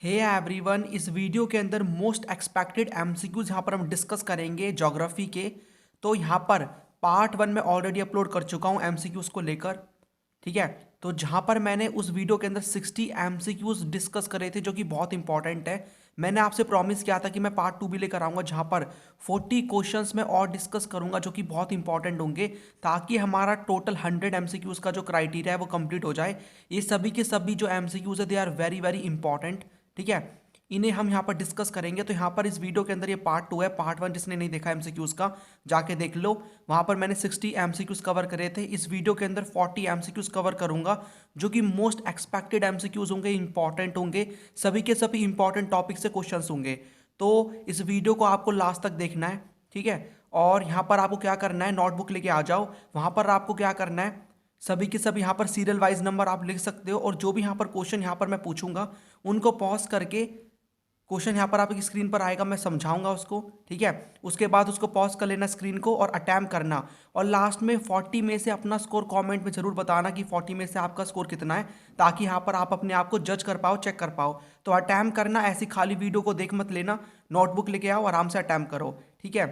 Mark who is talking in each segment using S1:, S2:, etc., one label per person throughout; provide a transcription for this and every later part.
S1: Hey everyone, इस video के अंदर मोस्ट एक्सपेक्टेड एमसीक्यूज यहाँ पर हम डिस्कस करेंगे ज्योग्राफी के। तो यहाँ पर पार्ट 1 में ऑलरेडी अपलोड कर चुका हूँ एमसीक्यूज को लेकर। ठीक है, तो जहाँ पर मैंने उस वीडियो के अंदर 60 एमसीक्यूज डिस्कस करे थे जो कि बहुत इंपॉर्टेंट है। मैंने आपसे प्रॉमिस किया था कि मैं पार्ट 2 भी लेकर आऊँगा जहाँ पर 40 क्वेश्चंस में और डिस्कस करूँगा जो कि बहुत इंपॉर्टेंट होंगे, ताकि हमारा टोटल 100 एमसीक्यूज का जो क्राइटेरिया है वो कंप्लीट हो जाए। ये सभी के सभी जो एमसीक्यूज है they are very very important. ठीक है, इन्हें हम यहाँ पर डिस्कस करेंगे। तो यहाँ पर इस वीडियो के अंदर ये पार्ट 2 है। पार्ट 1 जिसने नहीं देखा एमसीक्यूज का जाके देख लो, वहाँ पर मैंने 60 एमसीक्यूज कवर करे थे। इस वीडियो के अंदर 40 एमसीक्यूज कवर करूंगा जो कि मोस्ट एक्सपेक्टेड एमसीक्यूज होंगे, इंपॉर्टेंट होंगे, सभी के सभी इंपॉर्टेंट टॉपिक से क्वेश्चन होंगे। तो इस वीडियो को आपको लास्ट तक देखना है। ठीक है, और यहाँ पर आपको क्या करना है, नोटबुक लेके आ जाओ। वहाँ पर आपको क्या करना है, सभी के सभी यहाँ पर सीरियल वाइज नंबर आप लिख सकते हो, और जो भी यहाँ पर क्वेश्चन यहाँ पर मैं पूछूंगा उनको पॉज करके, क्वेश्चन यहाँ पर आपकी स्क्रीन पर आएगा, मैं समझाऊंगा उसको। ठीक है, उसके बाद उसको पॉज कर लेना स्क्रीन को और अटैम्प्ट करना, और लास्ट में 40 में से अपना स्कोर कमेंट में जरूर बताना कि 40 में से आपका स्कोर कितना है, ताकि यहाँ पर आप अपने आप को जज कर पाओ, चेक कर पाओ। तो अटैम्प्ट करना, ऐसी खाली वीडियो को देख मत लेना, नोटबुक लेके आओ, आराम से अटैम्प्ट करो। ठीक है,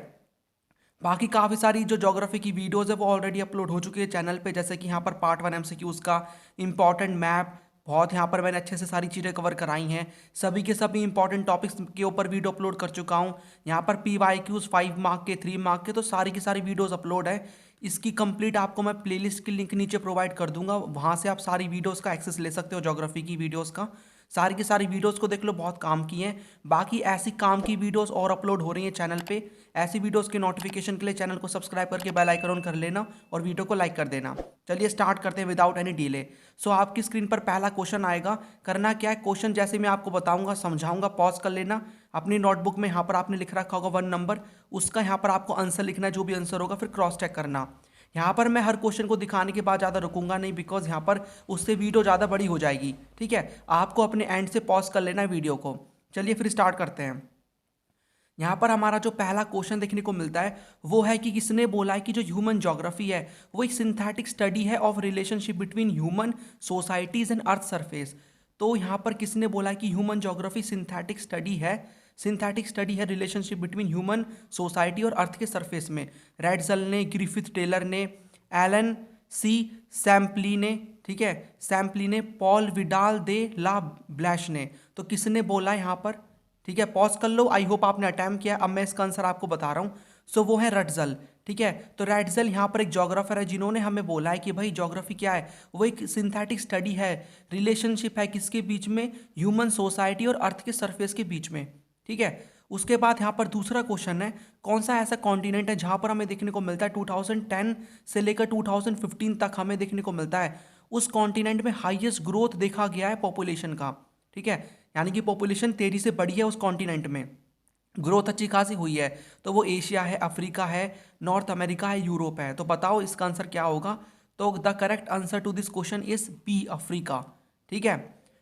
S1: बाकी काफ़ी सारी जो ज्योग्राफी की वीडियोज़ है वो ऑलरेडी अपलोड हो चुकी है चैनल पे, जैसे कि यहाँ पर पार्ट 1 एमसीक्यूज़ का इंपॉर्टेंट मैप, बहुत यहाँ पर मैंने अच्छे से सारी चीज़ें कवर कराई हैं। सभी के सभी इंपॉर्टेंट टॉपिक्स के ऊपर वीडियो अपलोड कर चुका हूँ। यहाँ पर PYQs 5 मार्क के, 3 मार्क के, तो सारी की सारी वीडियोज़ अपलोड है। इसकी कंप्लीट आपको मैं प्लेलिस्ट की लिंक नीचे प्रोवाइड कर दूंगा, वहाँ से आप सारी वीडियोज़ का एक्सेस ले सकते हो, ज्योग्राफी की वीडियोज़ का। सारी की सारी वीडियोस को देख लो, बहुत काम की हैं। बाकी ऐसी काम की वीडियोस और अपलोड हो रही हैं चैनल पे। ऐसी वीडियोस के नोटिफिकेशन के लिए चैनल को सब्सक्राइब करके बेल आइकन ऑन कर लेना और वीडियो को लाइक कर देना। चलिए स्टार्ट करते हैं विदाउट एनी डिले। सो आपकी स्क्रीन पर पहला क्वेश्चन आएगा। करना क्या है, क्वेश्चन जैसे मैं आपको बताऊंगा, समझाऊंगा, पॉज कर लेना। अपनी नोटबुक में यहाँ पर आपने लिख रखा होगा 1 नंबर, उसका यहाँ पर आपको आंसर लिखना है, जो भी आंसर होगा, फिर क्रॉस चेक करना। यहाँ पर मैं हर क्वेश्चन को दिखाने के बाद ज़्यादा रुकूंगा नहीं, बिकॉज यहाँ पर उससे वीडियो ज़्यादा बड़ी हो जाएगी। ठीक है, आपको अपने एंड से पॉज कर लेना है वीडियो को। चलिए फिर स्टार्ट करते हैं। यहाँ पर हमारा जो पहला क्वेश्चन देखने को मिलता है वो है कि किसने बोला है कि जो ह्यूमन ज्योग्राफी है वो एक सिंथेटिक स्टडी है of relationship between human societies and earth surface. तो यहाँ पर किसने बोला है कि ह्यूमन ज्योग्राफी सिंथेटिक स्टडी है, सिंथेटिक स्टडी है रिलेशनशिप बिटवीन ह्यूमन सोसाइटी और अर्थ के सरफेस में। रेडजल ने, ग्रिफिथ टेलर ने, एलन सी सैम्पली ने, ठीक है, सैम्पली ने, पॉल विडाल दे ला ब्लैश ने। तो किसने बोला है यहाँ पर? ठीक है, पॉज कर लो। आई होप आपने अटैम्प्ट किया। अब मैं इसका आंसर आपको बता रहा हूँ। सो वो है रटजल। ठीक है, तो रटजल यहाँ पर एक जोग्राफर है जिन्होंने हमें बोला है कि भाई ज्योग्राफी क्या है, वो एक सिंथेटिक स्टडी है, रिलेशनशिप है किसके बीच में, ह्यूमन सोसाइटी और अर्थ के सरफेस के बीच में। ठीक है, उसके बाद यहाँ पर दूसरा क्वेश्चन है, कौन सा ऐसा कॉन्टिनेंट है जहाँ पर हमें देखने को मिलता है 2010 से लेकर 2015 तक हमें देखने को मिलता है उस कॉन्टिनेंट में हाईएस्ट ग्रोथ देखा गया है पॉपुलेशन का। ठीक है, यानी कि पॉपुलेशन तेजी से बढ़ी है उस कॉन्टिनेंट में, ग्रोथ अच्छी खासी हुई है। तो वो एशिया है, अफ्रीका है, नॉर्थ अमेरिका है, यूरोप है। तो बताओ इसका आंसर क्या होगा? तो the correct answer to this question is B, Africa. ठीक है,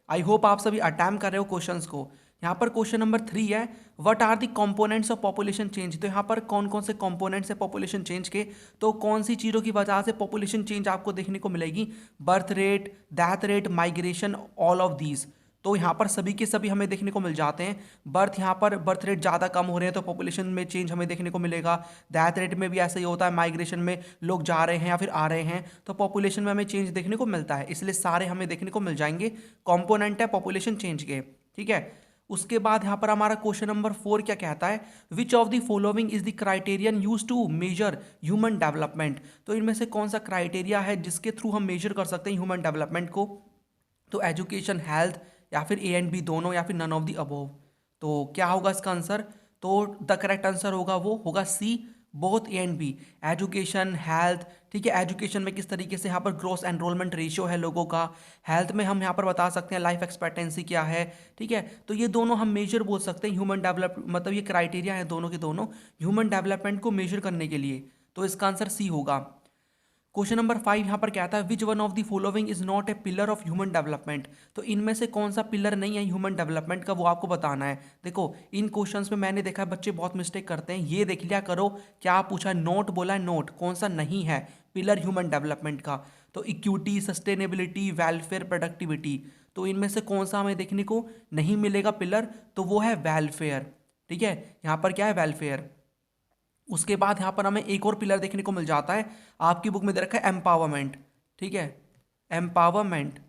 S1: आई होप आप सभी अटैम्प्ट कर रहे हो क्वेश्चंस को। यहाँ पर क्वेश्चन नंबर 3 है, what are the components of population change. तो यहाँ पर कौन कौन से कंपोनेंट्स है पॉपुलेशन चेंज के, तो कौन सी चीज़ों की वजह से पॉपुलेशन चेंज आपको देखने को मिलेगी? Birth rate, death rate, migration, all of these. तो यहाँ पर सभी के सभी हमें देखने को मिल जाते हैं। यहाँ पर बर्थ रेट ज़्यादा कम हो रहे हैं तो पॉपुलेशन में चेंज हमें देखने को मिलेगा। डेथ रेट में भी ऐसा ही होता है, माइग्रेशन में लोग जा रहे हैं या फिर आ रहे हैं तो पॉपुलेशन में हमें चेंज देखने को मिलता है। इसलिए सारे हमें देखने को मिल जाएंगे, कॉम्पोनेंट है पॉपुलेशन चेंज के। ठीक है, उसके बाद यहाँ पर हमारा क्वेश्चन नंबर 4 क्या कहता है, which of the following is the criterion use to measure human development. तो इनमें से कौन सा क्राइटेरिया है जिसके थ्रू हम मेजर कर सकते हैं ह्यूमन डेवलपमेंट को? तो एजुकेशन, हेल्थ, या फिर ए एंड बी दोनों, या फिर नन ऑफ द अबोव। तो क्या होगा इसका आंसर? तो द करेक्ट आंसर होगा वो होगा C, both A and B, education, health. ठीक है, एजुकेशन में किस तरीके से यहाँ पर ग्रोस एनरोलमेंट रेशियो है लोगों का, हेल्थ में हम यहाँ पर बता सकते हैं लाइफ एक्सपेक्टेंसी क्या है। ठीक है, तो ये दोनों हम मेजर बोल सकते हैं ह्यूमन डेवलप, मतलब ये क्राइटेरिया है दोनों के दोनों ह्यूमन डेवलपमेंट को मेजर करने के लिए। तो इसका आंसर सी होगा। क्वेश्चन नंबर 5 यहाँ पर क्या आता है, which one of the following is not A pillar of human development. तो इनमें से कौन सा पिलर नहीं है ह्यूमन डेवलपमेंट का, वो आपको बताना है। देखो इन क्वेश्चंस में मैंने देखा है बच्चे बहुत मिस्टेक करते हैं, ये देख लिया करो। क्या पूछा है? नोट बोला है, नोट कौन सा नहीं है पिलर ह्यूमन डेवलपमेंट का? तो इक्विटी, सस्टेनेबिलिटी, वेलफेयर, प्रोडक्टिविटी। तो इनमें से कौन सा हमें देखने को नहीं मिलेगा पिलर, तो वो है वेलफेयर। ठीक है, यहाँ पर क्या है, वेलफेयर। उसके बाद यहाँ पर हमें एक और पिलर देखने को मिल जाता है, आपकी बुक में दे रखा है एम्पावरमेंट। ठीक है, एम्पावरमेंट।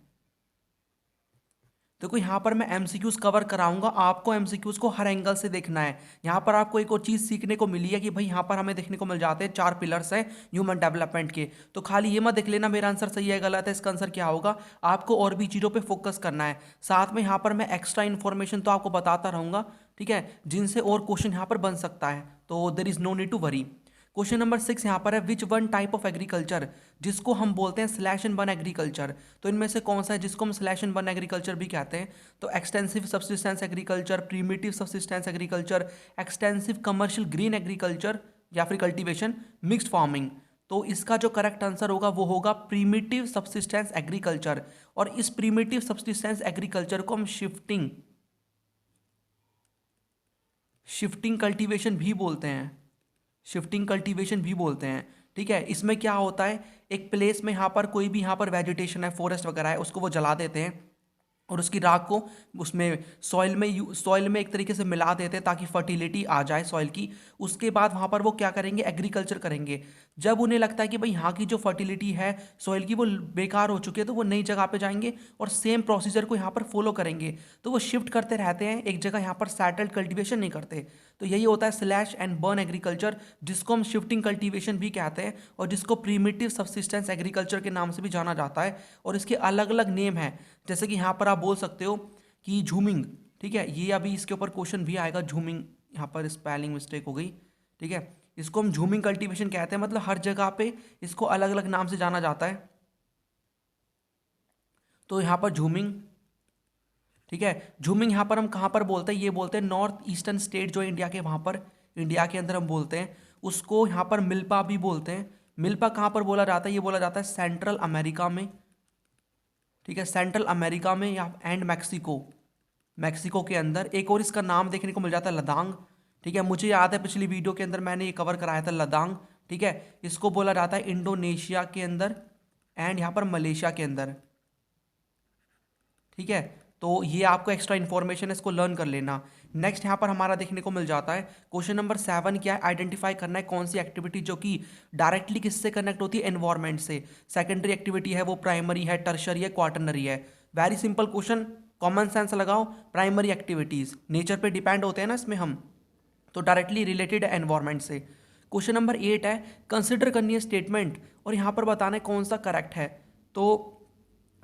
S1: देखो यहाँ पर मैं एमसीक्यूज कवर कराऊंगा, आपको एमसीक्यूज को हर एंगल से देखना है। यहाँ पर आपको एक और चीज़ सीखने को मिली है कि भाई यहाँ पर हमें देखने को मिल जाते हैं 4 पिलर्स हैं ह्यूमन डेवलपमेंट के। तो खाली ये मत देख लेना मेरा आंसर सही है गलत है, इसका आंसर क्या होगा, आपको और भी चीज़ों पर फोकस करना है। साथ में यहाँ पर मैं एक्स्ट्रा इन्फॉर्मेशन तो आपको बताता रहूँगा, ठीक है, जिनसे और क्वेश्चन यहाँ पर बन सकता है, तो there is no need to worry. Question number 6 यहाँ पर है, which one type of agriculture, जिसको हम बोलते हैं स्लैश एंड बर्न एग्रीकल्चर। तो इनमें से कौन सा है जिसको हम स्लैश एंड बर्न एग्रीकल्चर भी कहते हैं, तो extensive subsistence agriculture, primitive subsistence agriculture, extensive commercial green agriculture, या फिर कल्टीवेशन, मिक्स्ड फार्मिंग। तो इसका जो करेक्ट आंसर होगा वो होगा प्रीमिटिव सब्सिस्टेंस एग्रीकल्चर। और इस प्रीमिटिव सब्सिस्टेंस एग्रीकल्चर को हम शिफ्टिंग कल्टीवेशन भी बोलते हैं, शिफ्टिंग कल्टीवेशन भी बोलते हैं। ठीक है, इसमें क्या होता है, एक प्लेस में यहाँ पर कोई भी यहाँ पर वेजिटेशन है, फॉरेस्ट वगैरह है, उसको वो जला देते हैं और उसकी राख को उसमें सॉइल में एक तरीके से मिला देते हैं ताकि फर्टिलिटी आ जाए सॉइल की। उसके बाद वहाँ पर वो क्या करेंगे, एग्रीकल्चर करेंगे। जब उन्हें लगता है कि भाई यहाँ की जो फर्टिलिटी है सॉइल की वो बेकार हो चुकी है, तो वो नई जगह पे जाएंगे और सेम प्रोसीजर को यहाँ पर फॉलो करेंगे। तो वो शिफ्ट करते रहते हैं, एक जगह यहाँ पर सेटल्ड कल्टीवेशन नहीं करते। तो यही होता है स्लैश एंड बर्न एग्रीकल्चर, जिसको हम शिफ्टिंग कल्टीवेशन भी कहते हैं और जिसको प्रीमिटिव सब्सिस्टेंस एग्रीकल्चर के नाम से भी जाना जाता है। और इसके अलग अलग नेम हैं, जैसे कि यहाँ पर आप बोल सकते हो कि झूमिंग। ठीक है, ये अभी इसके ऊपर क्वेश्चन भी आएगा, झूमिंग, यहाँ पर स्पेलिंग मिस्टेक हो गई। ठीक है, इसको हम झूमिंग कल्टीवेशन कहते हैं, मतलब हर जगह पे इसको अलग अलग नाम से जाना जाता है। तो यहाँ पर झूमिंग, ठीक है, झूमिंग यहाँ पर हम कहाँ पर बोलते हैं, ये बोलते हैं नॉर्थ ईस्टर्न स्टेट जो इंडिया के, वहाँ पर इंडिया के अंदर हम बोलते हैं उसको। यहाँ पर मिल्पा भी बोलते हैं। मिल्पा कहाँ पर बोला जाता है, ये बोला जाता है सेंट्रल अमेरिका में। ठीक है, सेंट्रल अमेरिका में या एंड मैक्सिको के अंदर। एक और इसका नाम देखने को मिल जाता है लदांग। ठीक है, मुझे याद है पिछली वीडियो के अंदर मैंने ये कवर कराया था लदांग। ठीक है, इसको बोला जाता है इंडोनेशिया के अंदर एंड यहाँ पर मलेशिया के अंदर। ठीक है, तो ये आपको एक्स्ट्रा इन्फॉर्मेशन है, इसको लर्न कर लेना। नेक्स्ट यहाँ पर हमारा देखने को मिल जाता है क्वेश्चन नंबर 7, क्या है, आइडेंटिफाई करना है कौन सी एक्टिविटी जो कि डायरेक्टली किससे कनेक्ट होती है, एनवायरमेंट से। सेकेंडरी एक्टिविटी है वो प्राइमरी है, टर्शरी है, क्वाटरनरी है। Very simple question, common sense लगाओ। प्राइमरी एक्टिविटीज नेचर पे डिपेंड होते हैं ना इसमें हम, तो डायरेक्टली रिलेटेड है एनवायरमेंट से। क्वेश्चन नंबर 8 है, कंसिडर करनी है स्टेटमेंट और यहाँ पर बताना है कौन सा करेक्ट है। तो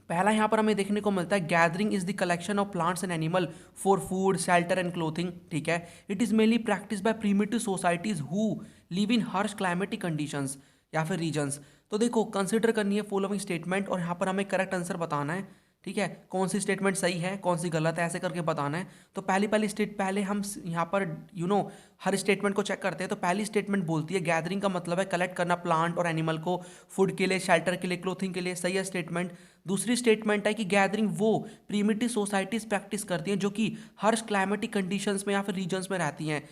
S1: पहला यहाँ पर हमें देखने को मिलता है, gathering is the collection of plants and animal for food, shelter and clothing. ठीक है, it is mainly practice by primitive societies who live in harsh climatic conditions या फिर रीजन्स। तो देखो कंसिडर करनी है फॉलोइंग स्टेटमेंट और यहाँ पर हमें करेक्ट आंसर बताना है। ठीक है, कौन सी स्टेटमेंट सही है कौन सी गलत है, ऐसे करके बताना है। तो पहले हम यहाँ पर हर स्टेटमेंट को चेक करते हैं। तो पहली स्टेटमेंट बोलती है गैदरिंग का मतलब है कलेक्ट करना प्लांट और एनिमल को फूड के लिए, शेल्टर के लिए, क्लोथिंग के लिए। सही है स्टेटमेंट। दूसरी स्टेटमेंट है कि गैदरिंग वो प्रीमिटिव सोसाइटीज प्रैक्टिस करती हैं जो कि हर्ष क्लाइमेटिक कंडीशंस में या फिर रीजन्स में रहती हैं।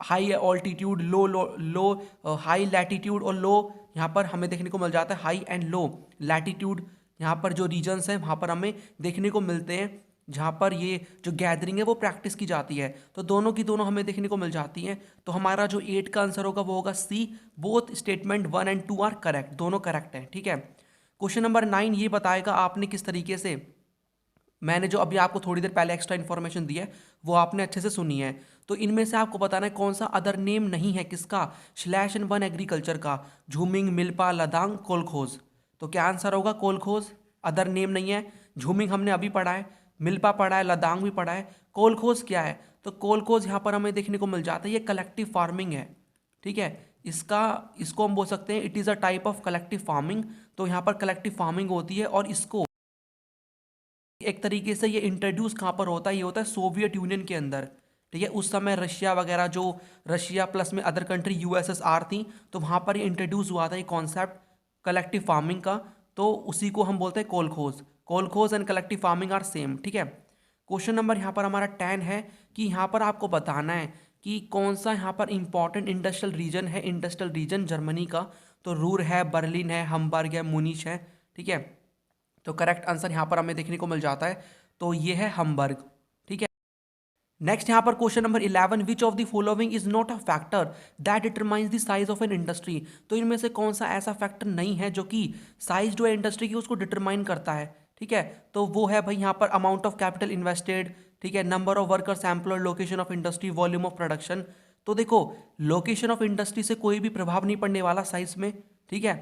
S1: हाई ऑल्टीट्यूड, लो लो लो हाई लैटिट्यूड और लो, यहाँ पर हमें देखने को मिल जाता है हाई एंड लो लैटिट्यूड। यहाँ पर जो रीजन्स हैं वहाँ पर हमें देखने को मिलते हैं जहाँ पर ये जो गैदरिंग है वो प्रैक्टिस की जाती है। तो दोनों की दोनों हमें देखने को मिल जाती हैं। तो हमारा जो 8 का आंसर होगा वो होगा C, both statement 1 and 2 are correct, दोनों करेक्ट हैं। ठीक है, क्वेश्चन नंबर 9 ये बताएगा आपने किस तरीके से, मैंने जो अभी आपको थोड़ी देर पहले एक्स्ट्रा इन्फॉर्मेशन दी है वो आपने अच्छे से सुनी है। तो इनमें से आपको बताना है कौन सा अदर नेम नहीं है किसका, स्लैश एंड बर्न एग्रीकल्चर का, झूमिंग, मिल्पा, लदांग, कोलखोज। तो क्या आंसर होगा, कोलखोज। अदर नेम नहीं है। झूमिंग हमने अभी पढ़ा है, मिल्पा पढ़ा है, लदांग भी पढ़ा है। कोलखोज क्या है, तो कोलखोज यहाँ पर हमें देखने को मिल जाता है ये कलेक्टिव फार्मिंग है। ठीक है, इसको हम बोल सकते हैं it is a type of collective farming. तो यहाँ पर कलेक्टिव फार्मिंग होती है और इसको एक तरीके से ये इंट्रोड्यूस कहाँ पर होता है, ये होता है सोवियत यूनियन के अंदर। ठीक है, उस समय रशिया वगैरह, जो रशिया प्लस में अदर कंट्री यूएसएसआर थी, तो वहाँ पर ये इंट्रोड्यूस हुआ था ये कॉन्सेप्ट कलेक्टिव फार्मिंग का। तो उसी को हम बोलते हैं kolkhoz. Kolkhoz and collective farming are same. ठीक है, क्वेश्चन नंबर यहाँ पर हमारा 10 है कि यहाँ पर आपको बताना है कि कौन सा यहाँ पर इंपॉर्टेंट इंडस्ट्रियल रीजन है। इंडस्ट्रियल रीजन जर्मनी का, तो रूर है, बर्लिन है, हम्बर्ग है, मुनिच है। ठीक है, तो करेक्ट आंसर यहाँ पर हमें देखने को मिल जाता है तो ये है हम्बर्ग। ठीक है। नेक्स्ट यहाँ पर question number 11, which of the following is not a factor that determines the size of an industry. तो इनमें से कौन सा ऐसा फैक्टर नहीं है जो कि साइज जो है इंडस्ट्री की उसको डिटरमाइन करता है। ठीक है, तो वो है भाई यहाँ पर अमाउंट ऑफ कैपिटल इन्वेस्टेड, ठीक है, number of workers employed, location of industry, volume of production. तो देखो लोकेशन ऑफ इंडस्ट्री से कोई भी प्रभाव नहीं पड़ने वाला साइज में। ठीक है,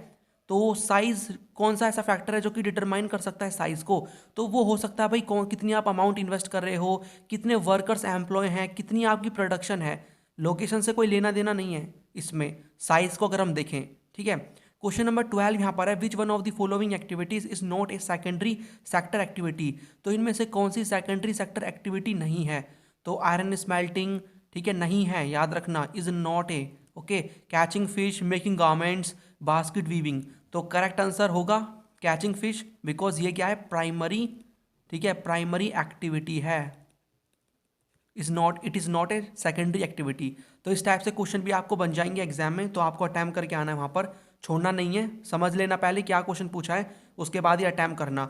S1: तो साइज कौन सा ऐसा फैक्टर है जो कि डिटरमाइन कर सकता है साइज को, तो वो हो सकता है भाई कौन कितनी आप अमाउंट इन्वेस्ट कर रहे हो, कितने वर्कर्स एम्प्लॉय हैं, कितनी आपकी प्रोडक्शन है। लोकेशन से कोई लेना देना नहीं है इसमें साइज को अगर हम देखें। ठीक है, क्वेश्चन नंबर 12 यहाँ पर है, which one of the following activities is not a secondary sector activity. तो इनमें से कौन सी सेकेंडरी सेक्टर एक्टिविटी नहीं है। तो आयरन स्मेल्टिंग, ठीक है, नहीं है, याद रखना, is not A. Okay, catching fish, making garments, basket weaving. तो करेक्ट आंसर होगा कैचिंग फिश, बिकॉज ये क्या है, प्राइमरी, ठीक है, प्राइमरी एक्टिविटी है, it is not a secondary activity. तो इस टाइप से क्वेश्चन भी आपको बन जाएंगे एग्जाम में, तो आपको अटैम्प्ट करके आना है, वहाँ पर छोड़ना नहीं है, समझ लेना पहले क्या क्वेश्चन पूछा है, उसके बाद ही अटैम्प्ट करना।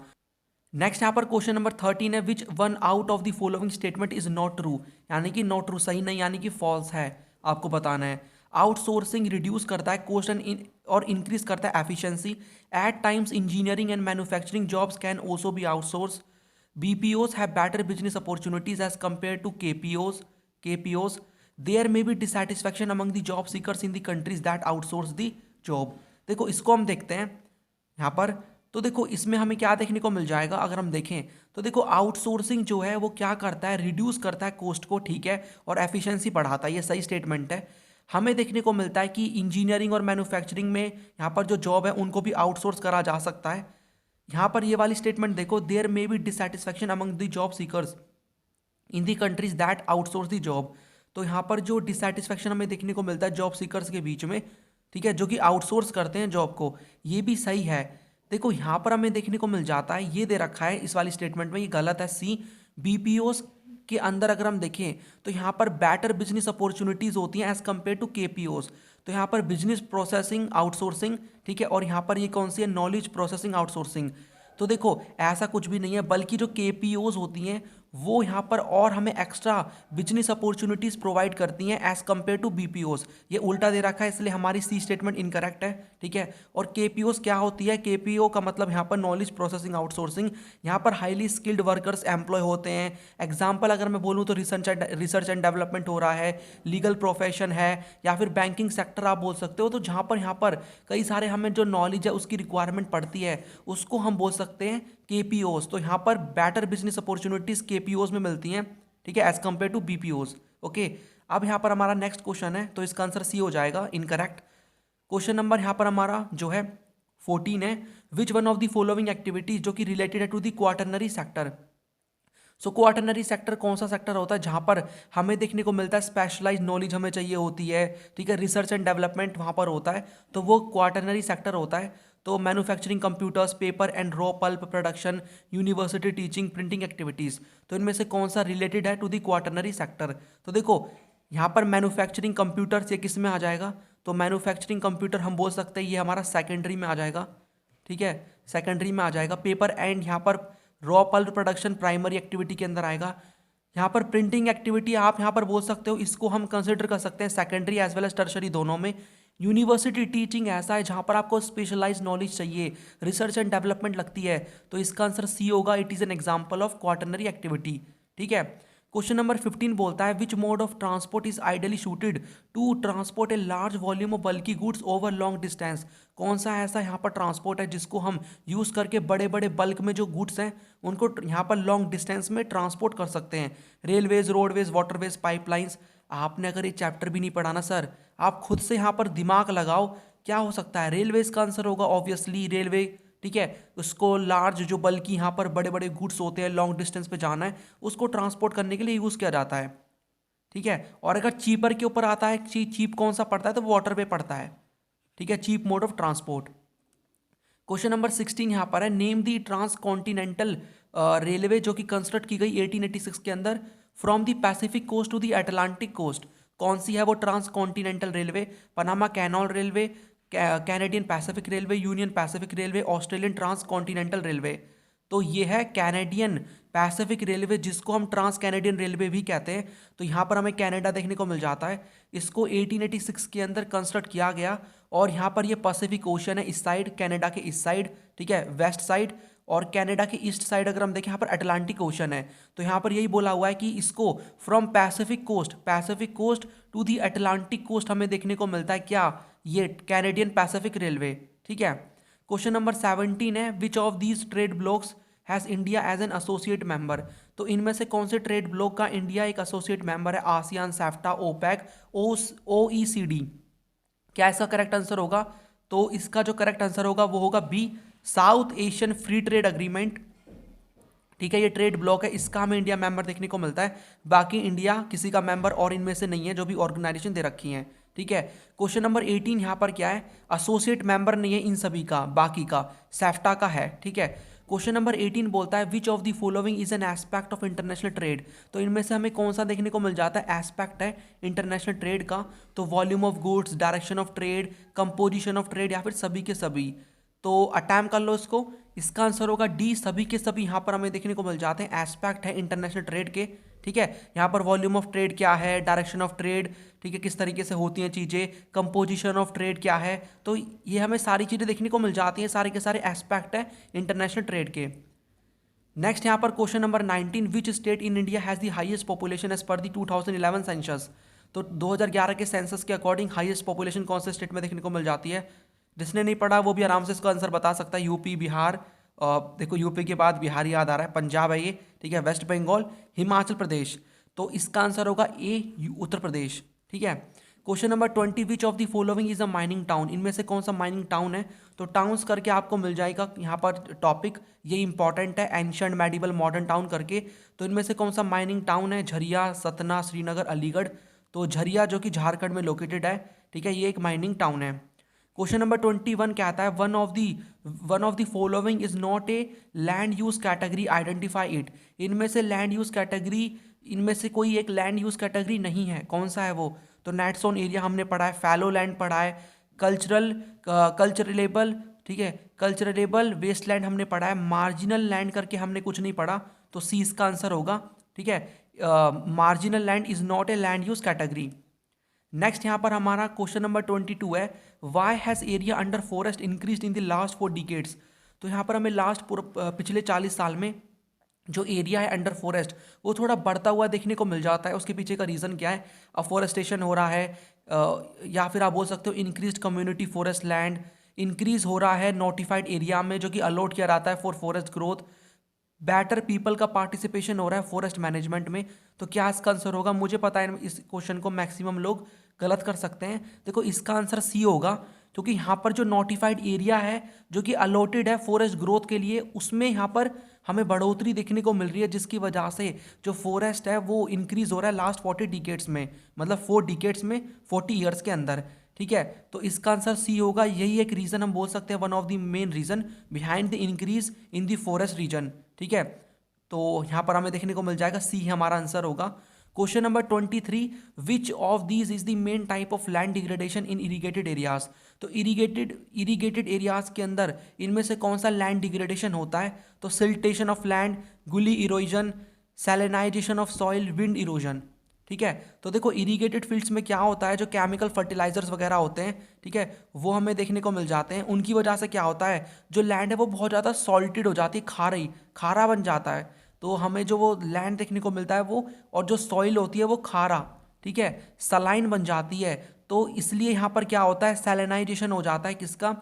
S1: नेक्स्ट यहाँ पर क्वेश्चन नंबर 13 है, which one out of the following statement is not true. यानी कि नॉट ट्रू सही नहीं, यानी कि फॉल्स है, आपको बताना है। आउटसोर्सिंग रिड्यूस करता है कॉस्ट एंड और इंक्रीज करता है efficiency. At times engineering and manufacturing jobs can also be outsource. BPOs have better business opportunities as compared to KPOs. There may be dissatisfaction among the job seekers in the countries that outsource the job. देखो इसको हम देखते हैं यहाँ पर, तो देखो इसमें हमें क्या देखने को मिल जाएगा अगर हम देखें, तो देखो आउटसोर्सिंग जो है वो क्या करता है, रिड्यूस करता है कॉस्ट को, ठीक है, और एफिशिएंसी बढ़ाता है, ये सही स्टेटमेंट है। हमें देखने को मिलता है कि इंजीनियरिंग और मैन्युफैक्चरिंग में यहाँ पर जो जॉब है उनको भी आउटसोर्स करा जा सकता है। यहाँ पर ये वाली स्टेटमेंट देखो, there may be dissatisfaction among the job seekers in the countries that outsource the job. तो यहाँ पर जो डिससेटिस्फैक्शन हमें देखने को मिलता है जॉब सीकर्स के बीच में, ठीक है, जो कि आउटसोर्स करते हैं जॉब को, ये भी सही है। देखो यहाँ पर हमें देखने को मिल जाता है, ये दे रखा है इस वाली स्टेटमेंट में, ये गलत है, सी। BPOs के अंदर अगर हम देखें तो यहाँ पर बेटर बिजनेस अपॉर्चुनिटीज़ होती हैं एज कम्पेयर टू KPOs। तो यहाँ पर बिजनेस प्रोसेसिंग आउटसोर्सिंग, ठीक है, और यहाँ पर ये कौन सी है, नॉलेज प्रोसेसिंग आउटसोर्सिंग। तो देखो ऐसा कुछ भी नहीं है, बल्कि जो KPOs होती हैं वो यहाँ पर और हमें एक्स्ट्रा बिजनेस अपॉर्चुनिटीज़ प्रोवाइड करती हैं एज कम्पेयर टू BPOs। ये उल्टा दे रखा है, इसलिए हमारी सी स्टेटमेंट इनकरेक्ट है। ठीक है, और KPOs क्या होती है, KPO का मतलब यहाँ पर नॉलेज प्रोसेसिंग आउटसोर्सिंग, यहाँ पर हाईली स्किल्ड वर्कर्स एम्प्लॉय होते हैं। एग्जाम्पल अगर मैं बोलूँ तो रिसर्च एंड डेवलपमेंट हो रहा है, लीगल प्रोफेशन है, या फिर बैंकिंग सेक्टर आप बोल सकते हो। तो जहाँ पर यहाँ पर कई सारे हमें जो नॉलेज है उसकी रिक्वायरमेंट पड़ती है, उसको हम बोल सकते हैं KPOs। तो यहाँ पर बेटर बिजनेस अपॉर्चुनिटीज KPOs में मिलती हैं, ठीक है, as compare to BPOs। Okay, अब यहाँ पर हमारा नेक्स्ट क्वेश्चन है, तो इसका आंसर सी हो जाएगा, इनकरेक्ट। क्वेश्चन नंबर यहाँ पर हमारा जो है 14 है, which one of the following activities, जो कि रिलेटेड है to the quaternary sector. So quaternary sector कौन सा सेक्टर होता है जहाँ पर हमें देखने को मिलता है स्पेशलाइज नॉलेज हमें चाहिए होती है, ठीक है, रिसर्च एंड डेवलपमेंट वहाँ पर होता है, तो वो क्वाटरनरी सेक्टर होता है। तो manufacturing, computers, paper and raw pulp production, university teaching, printing activities. तो इनमें से कौन सा रिलेटेड है टू द क्वाटरनरी सेक्टर। तो देखो यहाँ पर मैन्युफैक्चरिंग कंप्यूटर्स ये किस में आ जाएगा, तो मैन्युफैक्चरिंग कंप्यूटर हम बोल सकते हैं ये हमारा सेकेंडरी में आ जाएगा, ठीक है, सेकेंडरी में आ जाएगा। पेपर एंड यहाँ पर raw pulp production primary activity के अंदर आएगा। यहाँ पर प्रिंटिंग एक्टिविटी आप यहाँ पर बोल सकते हो, इसको हम कंसिडर कर सकते हैं secondary as well as tertiary दोनों में। यूनिवर्सिटी टीचिंग ऐसा है जहाँ पर आपको स्पेशलाइज नॉलेज चाहिए, रिसर्च एंड डेवलपमेंट लगती है, तो इसका आंसर सी होगा, it is an example of quaternary activity. ठीक है, क्वेश्चन नंबर 15 बोलता है, which mode of transport is ideally suited to transport a large volume of bulky goods over long distance. कौन सा ऐसा यहाँ पर ट्रांसपोर्ट है जिसको हम यूज़ करके बड़े बड़े बल्क में जो गुड्स हैं उनको यहाँ पर लॉन्ग डिस्टेंस में ट्रांसपोर्ट कर सकते हैं। Railways, roadways, waterways, pipelines. आपने अगर ये चैप्टर भी नहीं पढ़ा ना सर, आप खुद से यहाँ पर दिमाग लगाओ, क्या हो सकता है, रेलवेज का आंसर होगा ऑब्वियसली रेलवे। ठीक है, उसको लार्ज जो बल्कि यहाँ पर बड़े बड़े गुड्स होते हैं, लॉन्ग डिस्टेंस पे जाना है, उसको ट्रांसपोर्ट करने के लिए यूज़ किया जाता है। ठीक है, और अगर चीपर के ऊपर आता है, चीप कौन सा पड़ता है, तो वाटर पे पड़ता है। ठीक है, cheap mode of transport. Question number 16 यहाँ पर है, name the transcontinental railway जो कि कंस्ट्रक्ट की गई 1886 के अंदर from the Pacific coast to the Atlantic coast. कौन सी है वो transcontinental railway, Panama canal railway, Canadian Pacific railway, Union Pacific railway, Australian transcontinental railway. तो ये है कैनेडियन पैसिफिक रेलवे, जिसको हम ट्रांस कैनेडियन रेलवे भी कहते हैं, तो यहाँ पर हमें कनाडा देखने को मिल जाता है। इसको 1886 के अंदर कंस्ट्रक्ट किया गया और यहाँ पर ये पैसिफिक ओशन है इस साइड, कनाडा के इस साइड, ठीक है, वेस्ट साइड, और कनाडा के ईस्ट साइड अगर हम देखें यहाँ पर अटलांटिक ओशन है। तो यहाँ पर यही बोला हुआ है कि इसको from Pacific coast to the Atlantic coast हमें देखने को मिलता है क्या, ये कैनेडियन पैसिफिक रेलवे, ठीक है। क्वेश्चन नंबर 17 है, which of these trade blocs has India as an associate member. तो इनमें से कौन से ट्रेड ब्लॉक का इंडिया एक एसोसिएट मेंबर है? ASEAN, SAFTA, OPEC, OECD। क्या इसका करेक्ट आंसर होगा? तो इसका जो करेक्ट आंसर होगा वो होगा B, South Asian free trade agreement, ठीक है। ये ट्रेड ब्लॉक है, इसका हमें इंडिया मेंबर देखने को मिलता है। बाकी इंडिया किसी का मेंबर और इनमें से नहीं है जो भी ऑर्गेनाइजेशन दे रखी हैं, ठीक है। क्वेश्चन नंबर 18 यहाँ पर क्या है, एसोसिएट मेंबर नहीं है इन सभी का, बाकी का सैफ्टा का है, ठीक है। क्वेश्चन नंबर 18 बोलता है which of the following is an aspect of international trade. तो इनमें से हमें कौन सा देखने को मिल जाता है? एस्पेक्ट है इंटरनेशनल ट्रेड का। तो volume of goods, direction of trade, composition of trade, या फिर सभी के सभी। तो अटैम्प्ट कर लो इसको। इसका आंसर होगा डी, सभी के सभी यहाँ पर हमें देखने को मिल जाते हैं, एस्पेक्ट है इंटरनेशनल ट्रेड के, ठीक है। यहाँ पर वॉल्यूम ऑफ ट्रेड क्या है, डायरेक्शन ऑफ ट्रेड, ठीक है, किस तरीके से होती हैं चीज़ें, कंपोजिशन ऑफ ट्रेड क्या है, तो ये हमें सारी चीज़ें देखने को मिल जाती हैं, सारे के सारे एस्पेक्ट है इंटरनेशनल ट्रेड के। नेक्स्ट यहाँ पर question number 19, which state in India has the highest population as per the 2011 census. तो 2011 के सेंसस के अकॉर्डिंग हाईएस्ट पॉपुलेशन कौन से स्टेट में देखने को मिल जाती है? जिसने नहीं पढ़ा वो भी आराम से इसका आंसर बता सकता है। यूपी, बिहार, देखो यूपी के बाद बिहार याद आ रहा है, पंजाब है ये, ठीक है, वेस्ट बंगाल, हिमाचल प्रदेश। तो इसका आंसर होगा ए, उत्तर प्रदेश, ठीक है। Question number 20, which of the following is a mining town. इनमें से कौन सा माइनिंग टाउन है? तो टाउन्स करके आपको मिल जाएगा यहाँ पर टॉपिक, ये इंपॉर्टेंट है, एंशिएंट, मेडिवल, मॉडर्न टाउन करके। तो इनमें से कौन सा माइनिंग टाउन है? झरिया, सतना, श्रीनगर, अलीगढ़। तो झरिया जो कि झारखंड में लोकेटेड है, ठीक है, ये एक माइनिंग टाउन है। क्वेश्चन नंबर 21 क्या आता है, one of the following is not a land use category, identify it. इनमें से लैंड यूज कैटेगरी, इनमें से कोई एक लैंड यूज कैटेगरी नहीं है, कौन सा है वो? तो नेट्स ऑन एरिया हमने पढ़ा है, फैलो लैंड पढ़ा है, कल्चरलेबल, ठीक है, कल्चरलेबल वेस्टलैंड हमने पढ़ा है, मार्जिनल लैंड करके हमने कुछ नहीं पढ़ा, तो सी इसका आंसर होगा, ठीक है। Marginal land is not a land use category. Next यहाँ पर हमारा क्वेश्चन नंबर 22 है, why has area under forest increase in the last 4 decades. तो यहाँ पर हमें पिछले 40 साल में जो एरिया है अंडर फॉरेस्ट वो थोड़ा बढ़ता हुआ देखने को मिल जाता है। उसके पीछे का रीज़न क्या है? अफॉरेस्टेशन हो रहा है, या फिर आप बोल सकते हो increase community forest land increase हो रहा है नोटिफाइड एरिया में, जो कि अलॉट किया जाता है for forest growth, better people का पार्टिसिपेशन हो रहा है फॉरेस्ट मैनेजमेंट में। तो क्या इसका आंसर होगा? मुझे पता है इस क्वेश्चन को मैक्सिमम लोग गलत कर सकते हैं। देखो इसका आंसर सी होगा, क्योंकि यहाँ पर जो नोटिफाइड एरिया है जो कि अलॉटेड है फॉरेस्ट ग्रोथ के लिए, उसमें यहाँ पर हमें बढ़ोतरी देखने को मिल रही है, जिसकी वजह से जो फॉरेस्ट है वो इंक्रीज हो रहा है लास्ट 40 डिकेड्स में, मतलब 4 डिकेड्स में 40 ईयर्स के अंदर, ठीक है। तो इसका आंसर सी होगा। यही एक रीज़न हम बोल सकते हैं, one of the main reason behind the increase in the forest region, ठीक है। तो यहाँ पर हमें देखने को मिल जाएगा सी हमारा आंसर होगा। Question number 23, which of these is the main type of land degradation in irrigated areas. तो इरीगेटेड एरियाज के अंदर इनमें से कौन सा लैंड डिग्रेडेशन होता है? तो siltation of land, gully erosion, salinisation of soil, wind erosion, ठीक है। तो देखो इरीगेटेड फील्ड्स में क्या होता है, जो केमिकल फर्टिलाइजर्स वगैरह होते हैं, ठीक है, वो हमें देखने को मिल जाते हैं। उनकी वजह से क्या होता है, जो लैंड है वो बहुत ज़्यादा सॉल्टेड हो जाती है, खारा बन जाता है। तो हमें जो वो लैंड देखने को मिलता है वो, और जो सॉइल होती है वो खारा, ठीक है, सलाइन बन जाती है। तो इसलिए यहाँ पर क्या होता है, सैलिनाइजेशन हो जाता है किसका?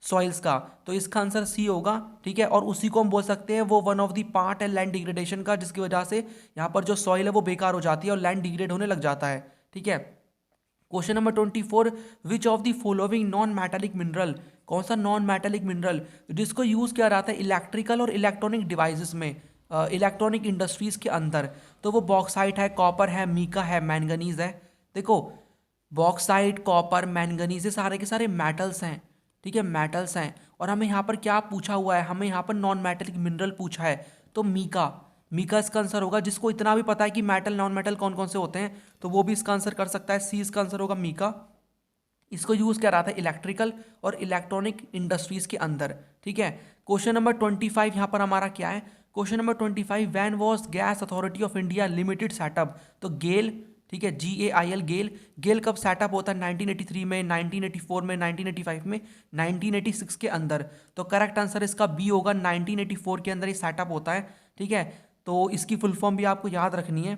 S1: सॉइल्स का। तो इसका आंसर सी होगा, ठीक है। और उसी को हम बोल सकते हैं वो वन ऑफ द पार्ट है लैंड डिग्रेडेशन का, जिसकी वजह से यहाँ पर जो सॉइल है वो बेकार हो जाती है और लैंड डिग्रेड होने लग जाता है, ठीक है। Question number 24, which of the following non metallic mineral. कौन सा नॉन मेटालिक मिनरल जिसको यूज़ किया जाता है इलेक्ट्रिकल और इलेक्ट्रॉनिक डिवाइसेस में, इलेक्ट्रॉनिक इंडस्ट्रीज के अंदर? तो वो बॉक्साइट है, कॉपर है, मीका है, मैंगनीज है। देखो बॉक्साइट, कॉपर, मैंगनीज ये सारे के सारे मेटल्स हैं, ठीक है, मेटल्स हैं। और हमें यहाँ पर क्या पूछा हुआ है, हमें यहाँ पर नॉन मेटलिक मिनरल पूछा है, तो मीका इसका आंसर होगा। जिसको इतना भी पता है कि मेटल नॉन मेटल कौन कौन से होते हैं, तो वो भी इसका आंसर कर सकता है, सी इसका आंसर होगा मीका। इसको यूज़ किया रहा था इलेक्ट्रिकल और इलेक्ट्रॉनिक इंडस्ट्रीज के अंदर, ठीक है। क्वेश्चन नंबर 25 यहाँ पर हमारा क्या है, question number 25, when was gas authority of India limited setup? तो गेल, ठीक है, GAIL, गेल। गेल कब सेटअप होता है? 1983 में, 1984 में, 1985 में, 1986 के अंदर। तो करेक्ट आंसर इसका बी होगा, 1984 के अंदर ये सेटअप होता है, ठीक है। तो इसकी फुल फॉर्म भी आपको याद रखनी है।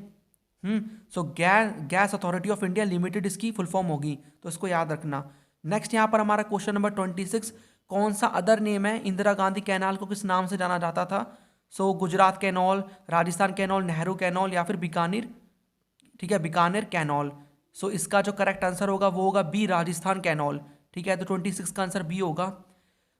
S1: सो gas authority of India limited इसकी फुल फॉर्म होगी, तो इसको याद रखना। नेक्स्ट यहाँ पर हमारा क्वेश्चन नंबर 26, कौन सा अदर नेम है इंदिरा गांधी कैनाल को किस नाम से जाना जाता था? So Gujarat canal, Rajasthan canal, Nehru canal या फिर बीकानेर, ठीक है, बीकानेर कैनॉल। सो इसका जो करेक्ट आंसर होगा वो होगा बी, राजस्थान कैनॉल, ठीक है। तो 26 का आंसर बी होगा।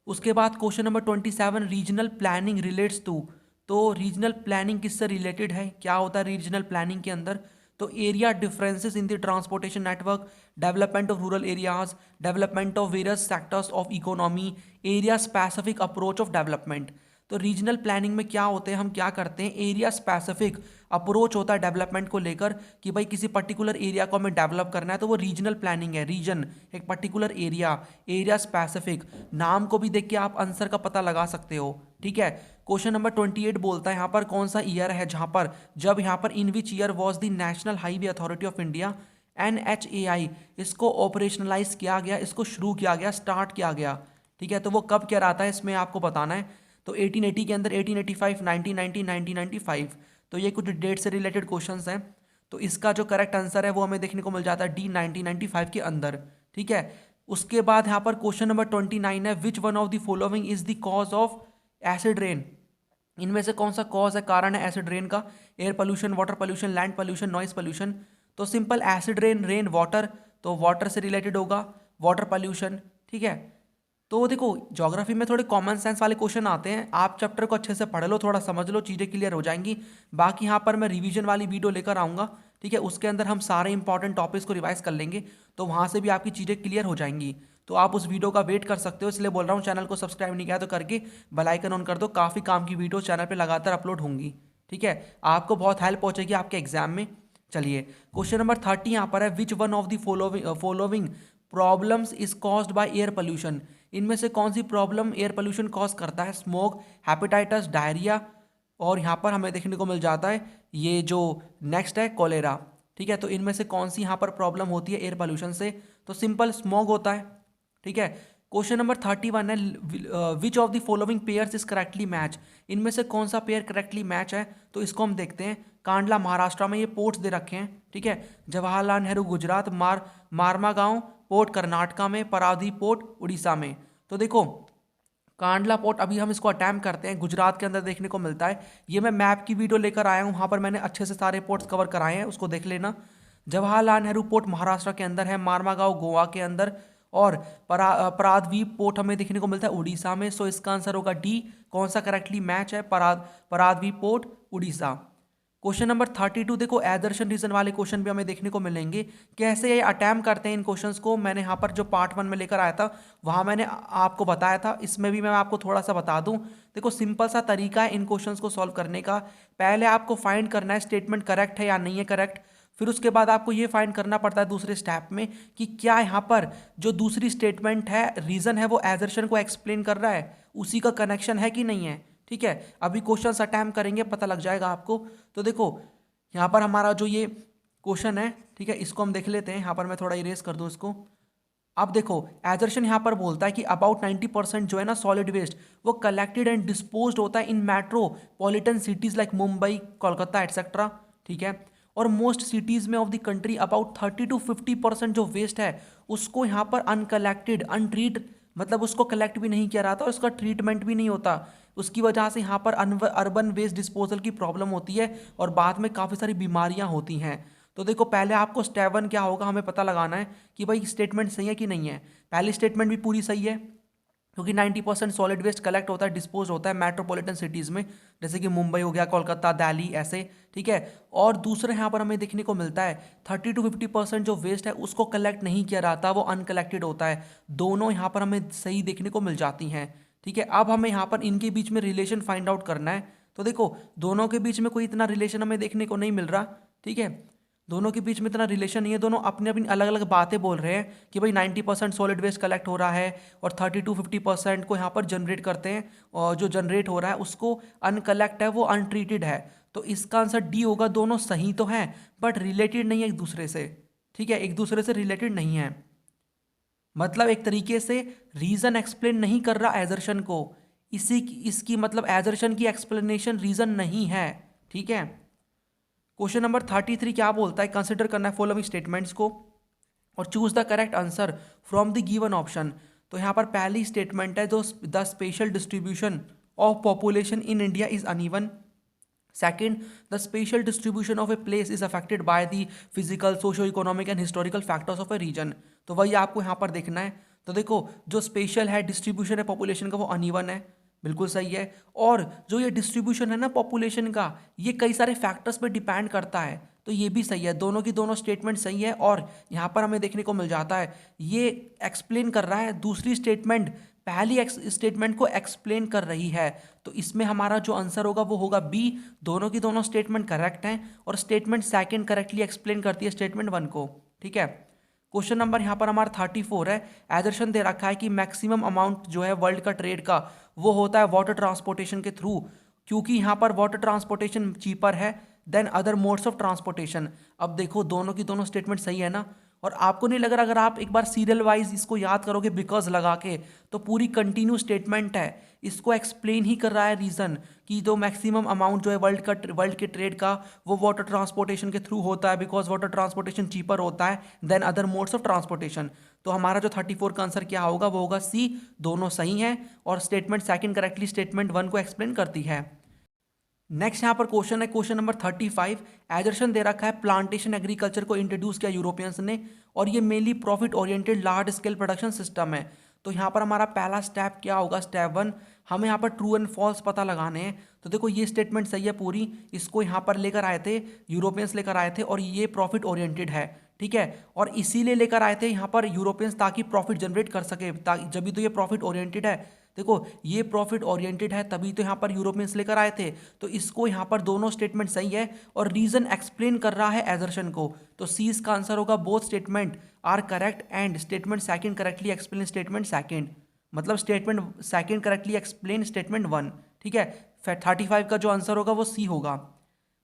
S1: उसके बाद question number 27, regional planning relates to? तो रीजनल प्लानिंग किससे रिलेटेड है? क्या होता है रीजनल प्लानिंग के अंदर? तो area differences in the transportation network, development of rural areas, development of various sectors of economy, area specific approach of development. तो रीजनल प्लानिंग में क्या होते हैं, हम क्या करते हैं, एरिया स्पेसिफिक अप्रोच होता है डेवलपमेंट को लेकर कि भाई किसी पर्टिकुलर एरिया को हमें डेवलप करना है, तो वो रीजनल प्लानिंग है। रीजन एक पर्टिकुलर एरिया, एरिया स्पेसिफिक, नाम को भी देख के आप आंसर का पता लगा सकते हो, ठीक है। क्वेश्चन नंबर 28 बोलता है यहाँ पर कौन सा ईयर है जहाँ पर, जब यहाँ पर in which year was the national highway authority of India NHAI इसको ऑपरेशनलाइज किया गया, इसको शुरू किया गया, स्टार्ट किया गया, ठीक है। तो वो कब क्या रहा था इसमें आपको बताना है। तो 1880 के अंदर, 1885, 1990, 1995। तो ये कुछ डेट से रिलेटेड क्वेश्चंस हैं। तो इसका जो करेक्ट आंसर है वो हमें देखने को मिल जाता है डी, 1995 के अंदर, ठीक है। उसके बाद यहाँ पर क्वेश्चन नंबर 29 है, which one of the following is the cause of acid rain? इनमें से कौन सा कॉज है, कारण है एसिड रेन का? Air pollution, water pollution, land pollution, noise pollution. तो simple acid rain, rain water, तो वाटर से रिलेटेड होगा, वाटर पोल्यूशन, ठीक है। तो देखो ज्योग्राफी में थोड़े कॉमन सेंस वाले क्वेश्चन आते हैं, आप चैप्टर को अच्छे से पढ़ लो, थोड़ा समझ लो, चीज़ें क्लियर हो जाएंगी। बाकी यहाँ पर मैं रिवीजन वाली वीडियो लेकर आऊँगा, ठीक है, उसके अंदर हम सारे इंपॉर्टेंट टॉपिक्स को रिवाइज कर लेंगे, तो वहाँ से भी आपकी चीज़ें क्लियर हो जाएंगी। तो आप उस वीडियो का वेट कर सकते हो, इसलिए बोल रहा हूँ चैनल को सब्सक्राइब नहीं किया तो करके बेल आइकन ऑन कर दो, काफ़ी काम की वीडियो चैनल पर लगातार अपलोड होंगी, ठीक है। आपको बहुत हेल्प पहुँचेगी आपके एग्जाम में। चलिए क्वेश्चन नंबर 30 यहाँ पर है, which one of the following problems is caused by air pollution? इनमें से कौन सी प्रॉब्लम एयर पोल्यूशन कॉज करता है? स्मोक, हेपेटाइटिस, डायरिया, और यहाँ पर हमें देखने को मिल जाता है ये जो नेक्स्ट है कोलेरा, ठीक है। तो इनमें से कौन सी यहाँ पर प्रॉब्लम होती है एयर पोल्यूशन से? तो सिंपल स्मोक होता है, ठीक है। क्वेश्चन नंबर 31 है, which of the following pairs is correctly match? इनमें से कौन सा पेयर करेक्टली मैच है? तो इसको हम देखते हैं। कांडला महाराष्ट्र में, ये पोर्ट्स दे रखे हैं, ठीक है। जवाहरलाल नेहरू गुजरात, मारमागांव पोर्ट कर्नाटका में, पारादीप पोर्ट उड़ीसा में। तो देखो कांडला पोर्ट अभी हम इसको अटैम्प्ट करते हैं, गुजरात के अंदर देखने को मिलता है। ये मैं मैप की वीडियो लेकर आया हूँ, वहाँ पर मैंने अच्छे से सारे पोर्ट्स कवर कराए हैं, उसको देख लेना। जवाहरलाल नेहरू पोर्ट महाराष्ट्र के अंदर है, मारमागांव गोवा के अंदर, और परादीप पोर्ट हमें देखने को मिलता है उड़ीसा में। सो इसका आंसर होगा डी, कौन सा करेक्टली मैच है? Paradip port Orissa. Question number 32 देखो एदर्शन रीजन वाले क्वेश्चन भी हमें देखने को मिलेंगे, कैसे ये अटैम्प्ट करते हैं इन क्वेश्चंस को। मैंने यहाँ पर जो पार्ट 1 में लेकर आया था वहाँ मैंने आपको बताया था, इसमें भी मैं आपको थोड़ा सा बता दूँ। देखो सिंपल सा तरीका है इन क्वेश्चंस को सॉल्व करने का। पहले आपको फाइंड करना है स्टेटमेंट करेक्ट है या नहीं है करेक्ट, फिर उसके बाद आपको ये फाइंड करना पड़ता है दूसरे स्टेप में कि क्या यहाँ पर जो दूसरी स्टेटमेंट है, रीजन है, वो एजर्शन को एक्सप्लेन कर रहा है, उसी का कनेक्शन है कि नहीं है, ठीक है। अभी क्वेश्चंस अटैम्प्ट करेंगे, पता लग जाएगा आपको। तो देखो यहाँ पर हमारा जो ये क्वेश्चन है, ठीक है, इसको हम देख लेते हैं। यहाँ पर मैं थोड़ा इरेज कर दूँ इसको। अब देखो एजर्शन यहाँ पर बोलता है कि अबाउट 90% जो है ना सॉलिड वेस्ट, वो कलेक्टेड एंड डिस्पोज्ड होता है in metropolitan cities like Mumbai, Kolkata etcetera, ठीक है। और मोस्ट सिटीज़ में of the country about 30 to 50% जो वेस्ट है उसको यहाँ पर अनकलेक्टेड, अनट्रीट, मतलब उसको कलेक्ट भी नहीं किया जाता और उसका ट्रीटमेंट भी नहीं होता। उसकी वजह से यहाँ पर अर्बन वेस्ट डिस्पोजल की प्रॉब्लम होती है और बाद में काफ़ी सारी बीमारियाँ होती हैं। तो देखो पहले आपको स्टेप 1 क्या होगा, हमें पता लगाना है कि भाई स्टेटमेंट सही है कि नहीं है। पहली स्टेटमेंट भी पूरी सही है क्योंकि 90% सॉलिड वेस्ट कलेक्ट होता है, डिस्पोज होता है मेट्रोपॉलिटन सिटीज़ में, जैसे कि मुंबई हो गया, कोलकाता, दिल्ली, ऐसे, ठीक है। और दूसरे यहाँ पर हमें देखने को मिलता है 30 to 50% जो वेस्ट है उसको कलेक्ट नहीं किया जाता, वो अनकलेक्टेड होता है। दोनों यहाँ पर हमें सही देखने को मिल जाती हैं, ठीक है। अब हमें यहाँ पर इनके बीच में रिलेशन फाइंड आउट करना है। तो देखो दोनों के बीच में कोई इतना रिलेशन हमें देखने को नहीं मिल रहा, ठीक है। दोनों के बीच में इतना रिलेशन नहीं है, दोनों अपनी अपनी अलग अलग बातें बोल रहे हैं कि भाई 90% सॉलिड वेस्ट कलेक्ट हो रहा है और 30 to 50% को यहाँ पर जनरेट करते हैं, और जो जनरेट हो रहा है उसको अनकलेक्ट है, वो अनट्रीटेड है। तो इसका आंसर डी होगा। दोनों सही तो हैं बट रिलेटेड नहीं है एक दूसरे से, ठीक है, एक दूसरे से रिलेटेड नहीं है। मतलब एक तरीके से रीजन एक्सप्लेन नहीं कर रहा एजर्शन को, इसी इसकी मतलब एजर्शन की एक्सप्लेनेशन रीजन नहीं है, ठीक है। क्वेश्चन नंबर 33 क्या बोलता है, कंसिडर करना है फॉलोइंग स्टेटमेंट्स को और choose the correct answer from the given option. तो यहाँ पर पहली स्टेटमेंट है, जो the spatial distribution of population in India is uneven. Second, the spatial distribution of a place is affected by the physical, socio economic and historical factors of a region. तो वही आपको यहाँ पर देखना है। तो देखो, जो स्पेशल है डिस्ट्रीब्यूशन है पॉपुलेशन का, वो अनइवन है, बिल्कुल सही है। और जो ये डिस्ट्रीब्यूशन है ना पॉपुलेशन का, ये कई सारे फैक्टर्स पे डिपेंड करता है, तो ये भी सही है। दोनों की दोनों स्टेटमेंट सही है और यहाँ पर हमें देखने को मिल जाता है ये एक्सप्लेन कर रहा है, दूसरी स्टेटमेंट पहली स्टेटमेंट को एक्सप्लेन कर रही है। तो इसमें हमारा जो आंसर होगा वो होगा बी। दोनों की दोनों स्टेटमेंट करेक्ट हैं और स्टेटमेंट सेकंड करेक्टली एक्सप्लेन करती है स्टेटमेंट वन को, ठीक है। क्वेश्चन नंबर यहाँ पर हमारा 34 है। एजर्शन दे रखा है कि मैक्सिमम अमाउंट जो है वर्ल्ड का ट्रेड का वो होता है वाटर ट्रांसपोर्टेशन के थ्रू, क्योंकि यहाँ पर वाटर ट्रांसपोर्टेशन चीपर है than other modes of transportation. अब देखो, दोनों की दोनों स्टेटमेंट सही है ना, और आपको नहीं लग रहा अगर आप एक बार सीरियल वाइज इसको याद करोगे बिकॉज लगा के, तो पूरी कंटिन्यू स्टेटमेंट है, इसको एक्सप्लेन ही कर रहा है रीजन कि जो मैक्सिमम अमाउंट जो है वर्ल्ड के ट्रेड का वो वाटर ट्रांसपोर्टेशन के थ्रू होता है, बिकॉज वाटर ट्रांसपोर्टेशन चीपर होता है than other modes of transportation. तो हमारा जो 34 का आंसर क्या होगा, वो होगा सी। दोनों सही हैं और statement second correctly statement one को एक्सप्लेन करती है। नेक्स्ट यहाँ पर क्वेश्चन है, क्वेश्चन नंबर 35। एजर्शन दे रखा है प्लांटेशन एग्रीकल्चर को इंट्रोड्यूस किया यूरोपियंस ने और ये mainly profit oriented large scale production system है। तो यहाँ पर हमारा पहला स्टेप क्या होगा, स्टेप वन, हमें यहाँ पर ट्रू एंड फॉल्स पता लगाने हैं। तो देखो, ये स्टेटमेंट सही है पूरी, इसको यहाँ पर लेकर आए थे यूरोपियंस, लेकर आए थे और ये प्रॉफिट ओरिएंटेड है, ठीक है। और इसीलिए लेकर आए थे यहाँ पर यूरोपियंस ताकि प्रॉफिट जनरेट कर सके, ताकि जब भी तो ये प्रॉफिट ओरिएंटेड है। देखो, ये प्रॉफिट ओरिएंटेड है तभी तो यहाँ पर यूरोपियंस लेकर आए थे। तो इसको यहाँ पर दोनों स्टेटमेंट सही है और रीजन एक्सप्लेन कर रहा है एजर्शन को। तो सी इसका आंसर होगा, both statement are correct and statement second correctly explain statement second, मतलब statement second correctly explain statement one, ठीक है। 35 का जो आंसर होगा वो सी होगा।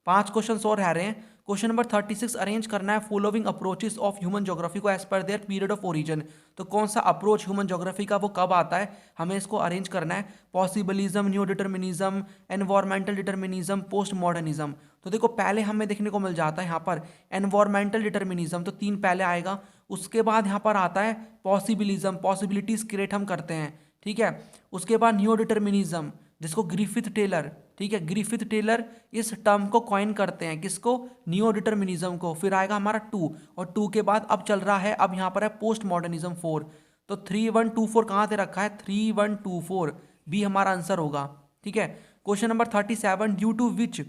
S1: 5 क्वेश्चन और रह रहे हैं। क्वेश्चन नंबर 36, अरेंज करना है following approaches of human geography को as per their period of origin. तो कौन सा अप्रोच ह्यूमन ज्योग्राफी का वो कब आता है, हमें इसको अरेंज करना है। Possibilism, new determinism, environmental determinism, post modernism. तो देखो, पहले हमें देखने को मिल जाता है यहाँ पर एनवायरमेंटल डिटर्मिनिज्म, तो 3 पहले आएगा। उसके बाद यहाँ पर आता है पॉसिबिलिज्म, पॉसिबिलिटीज क्रिएट हम करते हैं, ठीक है। उसके बाद न्यू डिटर्मिनिज्म, जिसको ग्रिफिथ टेलर, ठीक है, ग्रिफिथ टेलर इस टर्म को कॉइन करते हैं, किसको, नियो डिटर्मिनिज्म को। फिर आएगा हमारा 2 और 2 के बाद अब चल रहा है, अब यहाँ पर है पोस्ट मॉडर्निज्म 4। तो 3 1 2 4 कहाँ से रखा है, 3 1 2 4 बी हमारा आंसर होगा, ठीक है। Question number 37, due to which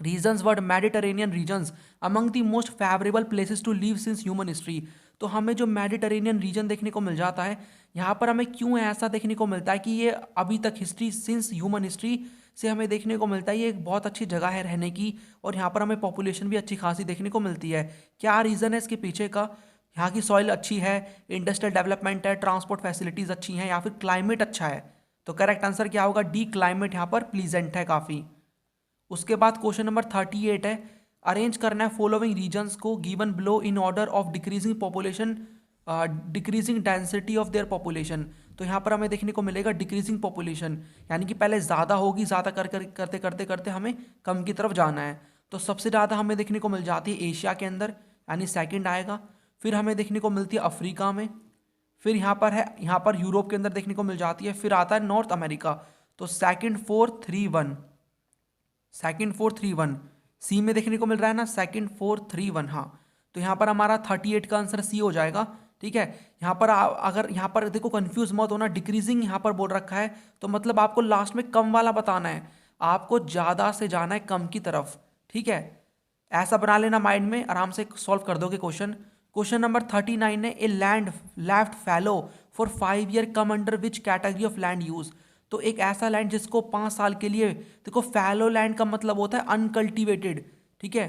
S1: reasons were Mediterranean regions among the most favourable places to live since human history. तो हमें जो मेडिटेरेनियन रीजन देखने को मिल जाता है, यहाँ पर हमें क्यों ऐसा देखने को मिलता है कि ये अभी तक हिस्ट्री सिंस ह्यूमन हिस्ट्री से हमें देखने को मिलता है ये एक बहुत अच्छी जगह है रहने की, और यहाँ पर हमें पॉपुलेशन भी अच्छी खासी देखने को मिलती है। क्या रीज़न है इसके पीछे का, यहाँ की सॉइल अच्छी है, इंडस्ट्रियल डेवलपमेंट है, ट्रांसपोर्ट फैसिलिटीज़ अच्छी हैं, या फिर क्लाइमेट अच्छा है। तो करेक्ट आंसर क्या होगा, डी, क्लाइमेट यहाँ पर प्लीजेंट है काफ़ी। उसके बाद क्वेश्चन नंबर 38 है, अरेंज करना है फॉलोइंग रीजन्स को given below in order of decreasing population, decreasing density of their population. तो यहाँ पर हमें देखने को मिलेगा डिक्रीजिंग पॉपुलेशन, यानी कि पहले ज़्यादा होगी, ज़्यादा करते करते करते हमें कम की तरफ जाना है। तो सबसे ज़्यादा हमें देखने को मिल जाती है एशिया के अंदर, यानी सेकंड आएगा। फिर हमें देखने को मिलती है अफ्रीका में, फिर यहाँ पर है, यहाँ पर यूरोप के अंदर देखने को मिल जाती है, फिर आता है नॉर्थ अमेरिका। तो सेकंड 4 3 1, सेकंड 4 3 1 सी में देखने को मिल रहा है ना, सेकंड 4 3 1, हाँ। तो यहाँ पर हमारा 38 का आंसर सी हो जाएगा, ठीक है। यहाँ पर अगर यहाँ पर देखो कंफ्यूज मत होना, डिक्रीजिंग यहाँ पर बोल रखा है तो मतलब आपको लास्ट में कम वाला बताना है, आपको ज़्यादा से जाना है कम की तरफ, ठीक है। ऐसा बना लेना माइंड में, आराम से सॉल्व कर दोगे क्वेश्चन। क्वेश्चन नंबर 39 है, a land left fallow for 5 year come under which category of land use. तो एक ऐसा लैंड जिसको 5 साल के लिए, देखो फैलो लैंड का मतलब होता है अनकल्टिवेटेड, ठीक है,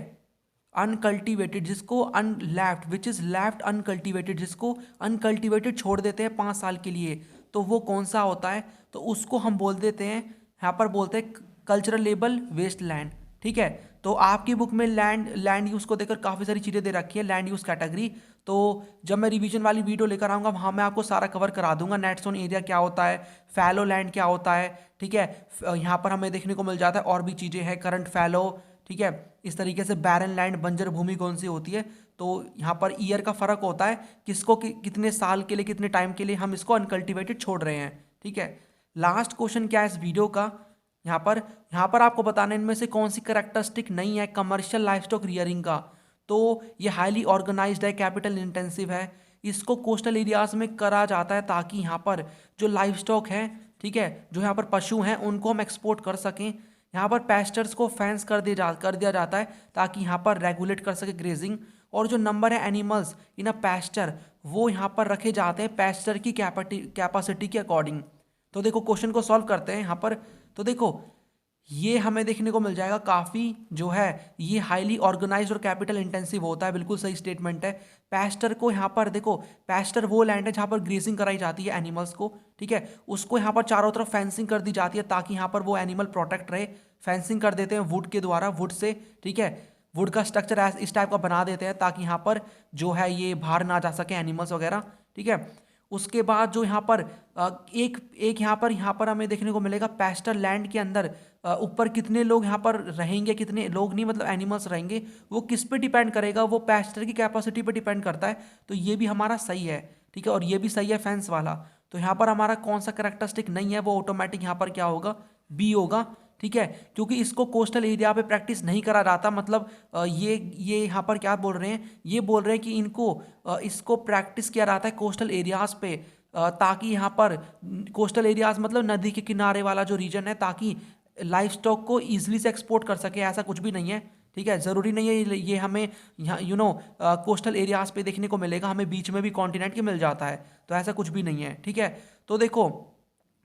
S1: अनकल्टिवेटेड जिसको left which is left uncultivated, जिसको अनकल्टिवेटेड छोड़ देते हैं 5 साल के लिए, तो वो कौन सा होता है? तो उसको हम बोल देते हैं, यहाँ पर बोलते हैं कल्चरल लेबल वेस्ट लैंड। ठीक है, तो आपकी बुक में लैंड यूज़ को देकर काफ़ी सारी चीज़ें दे रखी है, लैंड यूज़ कैटेगरी। तो जब मैं रिवीजन वाली वीडियो लेकर आऊँगा वहाँ मैं आपको सारा कवर करा दूंगा, नेट ज़ोन एरिया क्या होता है, फैलो लैंड क्या होता है। ठीक है, यहाँ पर हमें देखने को मिल जाता है और भी चीज़ें हैं, करंट फैलो। ठीक है, इस तरीके से बैरन लैंड बंजर भूमि कौन सी होती है। तो यहाँ पर ईयर का फ़र्क होता है, किसको कितने साल के लिए, कितने टाइम के लिए हम इसको अनकल्टिवेटेड छोड़ रहे हैं। ठीक है, लास्ट क्वेश्चन क्या है इस वीडियो का, यहाँ पर आपको बताना इनमें से कौन सी करेक्टरिस्टिक नहीं है कमर्शियल लाइवस्टॉक रियरिंग का। तो ये हाईली ऑर्गेनाइज्ड है, कैपिटल इंटेंसिव है, इसको कोस्टल एरियाज में करा जाता है ताकि यहाँ पर जो लाइवस्टॉक है, ठीक है, जो यहाँ पर पशु हैं उनको हम एक्सपोर्ट कर सकें। यहाँ पर पेस्टर्स को फेंस कर दिया जाता है ताकि यहाँ पर रेगुलेट कर सके ग्रेजिंग। और जो नंबर है एनिमल्स इन अ पेस्चर वो यहाँ पर रखे जाते हैं पेस्चर की कैपेसिटी के अकॉर्डिंग। तो देखो क्वेश्चन को सॉल्व करते हैं यहाँ पर। तो देखो ये हमें देखने को मिल जाएगा, काफ़ी जो है ये हाईली ऑर्गेनाइज्ड और कैपिटल इंटेंसिव होता है, बिल्कुल सही स्टेटमेंट है। पेस्टर को यहाँ पर देखो, पेस्टर वो लैंड है जहाँ पर ग्रेजिंग कराई जाती है एनिमल्स को। ठीक है, उसको यहाँ पर चारों तरफ फेंसिंग कर दी जाती है ताकि यहाँ पर वो एनिमल प्रोटेक्ट रहे। फेंसिंग कर देते हैं वुड के द्वारा, वुड से। ठीक है, वुड का स्ट्रक्चर इस टाइप का बना देते हैं ताकि यहाँ पर जो है ये बाहर ना जा सके एनिमल्स वगैरह। ठीक है, उसके बाद जो यहाँ पर एक यहाँ पर हमें देखने को मिलेगा पेस्टर लैंड के अंदर ऊपर कितने लोग यहाँ पर रहेंगे, कितने लोग नहीं मतलब एनिमल्स रहेंगे, वो किस पे डिपेंड करेगा, वो पेस्टर की कैपेसिटी पे डिपेंड करता है। तो ये भी हमारा सही है। ठीक है, और ये भी सही है फेंस वाला। तो यहाँ पर हमारा कौन सा करेक्टरिस्टिक नहीं है, वो ऑटोमेटिक यहाँ पर क्या होगा, बी होगा। ठीक है, क्योंकि इसको कोस्टल एरिया पे प्रैक्टिस नहीं करा जाता, मतलब ये यहाँ पर क्या बोल रहे हैं, ये बोल रहे हैं कि इसको प्रैक्टिस किया जाता है कोस्टल एरियाज पे, ताकि यहाँ पर कोस्टल एरियाज मतलब नदी के किनारे वाला जो रीजन है, ताकि लाइफ स्टॉक को ईजिली से एक्सपोर्ट कर सके। ऐसा कुछ भी नहीं है। ठीक है, ज़रूरी नहीं है ये हमें यहाँ कोस्टल एरियाज पे देखने को मिलेगा, हमें बीच में भी कॉन्टिनेंट के मिल जाता है, तो ऐसा कुछ भी नहीं है। ठीक है, तो देखो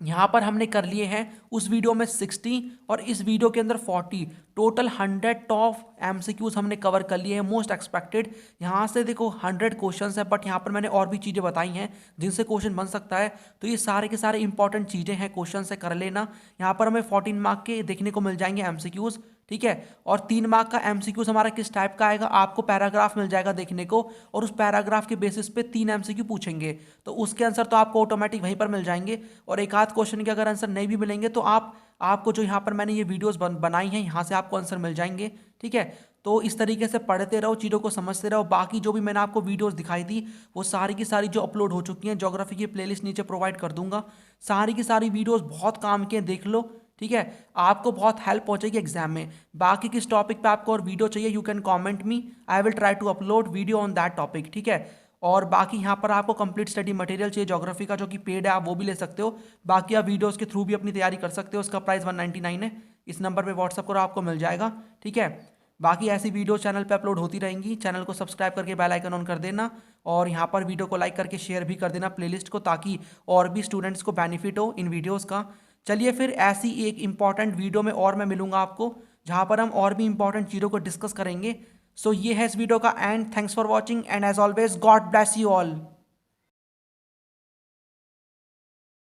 S1: यहाँ पर हमने कर लिए हैं उस वीडियो में 60 और इस वीडियो के अंदर 40, टोटल 100 टॉप एमसीक्यूज हमने कवर कर लिए हैं मोस्ट एक्सपेक्टेड। यहाँ से देखो 100 क्वेश्चंस है, बट यहाँ पर मैंने और भी चीज़ें बताई हैं जिनसे क्वेश्चन बन सकता है। तो ये सारे के सारे इंपॉर्टेंट चीज़ें हैं, क्वेश्चन से कर लेना। यहाँ पर हमें 14 मार्क के देखने को मिल जाएंगे एमसीक्यूज। ठीक है, और 3 मार्क का एमसीक्यूज हमारा किस टाइप का आएगा, आपको पैराग्राफ मिल जाएगा देखने को, और उस पैराग्राफ के बेसिस पे 3 एमसीक्यू पूछेंगे, तो उसके आंसर तो आपको ऑटोमेटिक वहीं पर मिल जाएंगे। और एक आध क्वेश्चन के अगर आंसर नहीं भी मिलेंगे तो आपको जो यहाँ पर मैंने ये वीडियोस बनाई हैं यहाँ से आपको आंसर मिल जाएंगे। ठीक है, तो इस तरीके से पढ़ते रहो, चीज़ों को समझते रहो। बाकी जो भी मैंने आपको वीडियोस दिखाई थी वो सारी की सारी जो अपलोड हो चुकी हैं, ज्योग्राफी की प्लेलिस्ट नीचे प्रोवाइड कर दूंगा। सारी की सारी वीडियोस बहुत काम के, देख लो। ठीक है, आपको बहुत हेल्प पहुंचेगी एग्जाम में। बाकी किस टॉपिक पे आपको और वीडियो चाहिए, you can comment me, I will try to upload video on that topic. ठीक है, और बाकी यहाँ पर आपको कंप्लीट स्टडी मटेरियल चाहिए ज्योग्राफी का, जो कि पेड है, आप वो भी ले सकते हो। बाकी आप वीडियोस के थ्रू भी अपनी तैयारी कर सकते हो, उसका प्राइस 199 है। इस नंबर पे व्हाट्सअप करो, आपको मिल जाएगा। ठीक है, बाकी ऐसी वीडियो चैनल पे अपलोड होती रहेंगी। चैनल को सब्सक्राइब करके बेल आइकन ऑन कर देना, और यहाँ पर वीडियो को लाइक करके शेयर भी कर देना प्लेलिस्ट को, ताकि और भी स्टूडेंट्स को बेनिफिट हो इन वीडियोस का। चलिए फिर ऐसी एक इंपॉर्टेंट वीडियो में और मैं मिलूंगा आपको, जहाँ पर हम और भी इंपॉर्टेंट चीज़ों को डिस्कस करेंगे। सो ये है इस वीडियो का end. Thanks for watching and as always God bless you all.